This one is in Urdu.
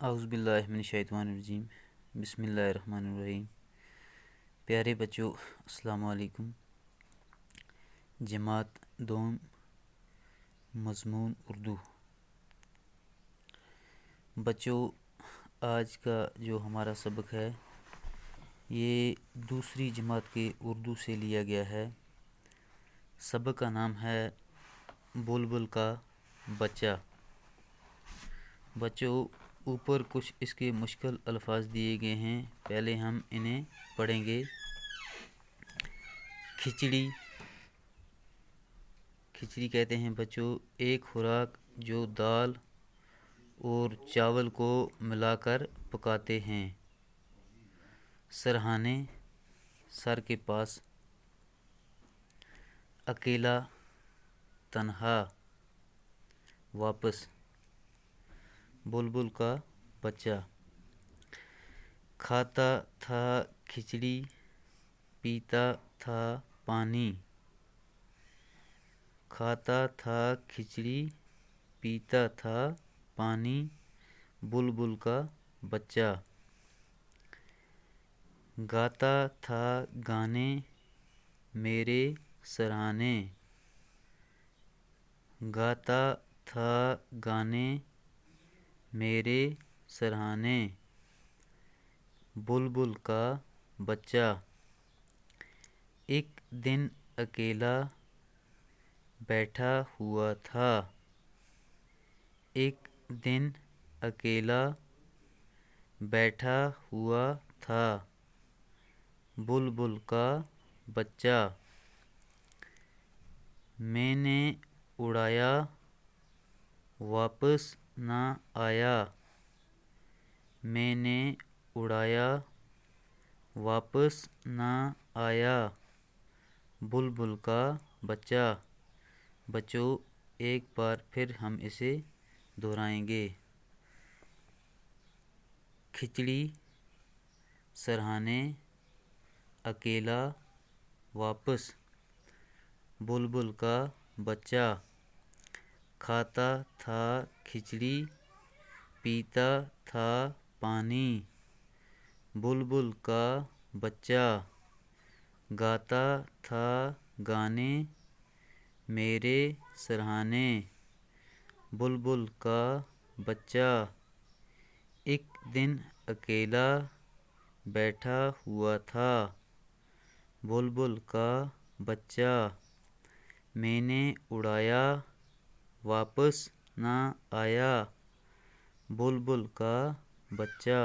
اعوذ باللہ من الشیطان الرجیم، بسم اللہ الرحمن الرحیم۔ پیارے بچوں، السلام علیکم۔ جماعت دوم، مضمون اردو۔ بچوں، آج کا جو ہمارا سبق ہے یہ دوسری جماعت کے اردو سے لیا گیا ہے۔ سبق کا نام ہے بلبل کا بچہ۔ بچوں، اوپر کچھ اس کے مشکل الفاظ دیے گئے ہیں، پہلے ہم انہیں پڑھیں گے۔ کھچڑی، کھچڑی کہتے ہیں بچوں ایک خوراک جو دال اور چاول کو ملا کر پکاتے ہیں۔ سرہانے، سر کے پاس۔ اکیلا، تنہا، واپس۔ بلبل کا بچہ۔ کھاتا تھا کھچڑی، پیتا تھا پانی۔ کھاتا تھا کھچڑی، پیتا تھا پانی، بلبل کا بچہ۔ گاتا تھا گانے میرے سرہانے۔ گاتا تھا گانے میرے سرہانے، بلبل کا بچہ۔ ایک دن اکیلا بیٹھا ہوا تھا۔ ایک دن اکیلا بیٹھا ہوا تھا، بلبل کا بچہ۔ میں نے اڑایا واپس نہ آیا۔ میں نے اڑایا واپس نہ آیا، بلبل کا بچہ۔ بچوں، ایک بار پھر ہم اسے دہرائیں گے۔ کھچڑی، سرہانے، اکیلا، واپس، بلبل کا بچہ۔ کھاتا تھا کھچڑی، پیتا تھا پانی، بلبل کا بچہ۔ گاتا تھا گانے میرے سرہانے، بلبل کا بچہ۔ ایک دن اکیلا بیٹھا ہوا تھا، بلبل کا بچہ۔ میں نے اڑایا واپس نہ آیا، بلبل کا بچہ۔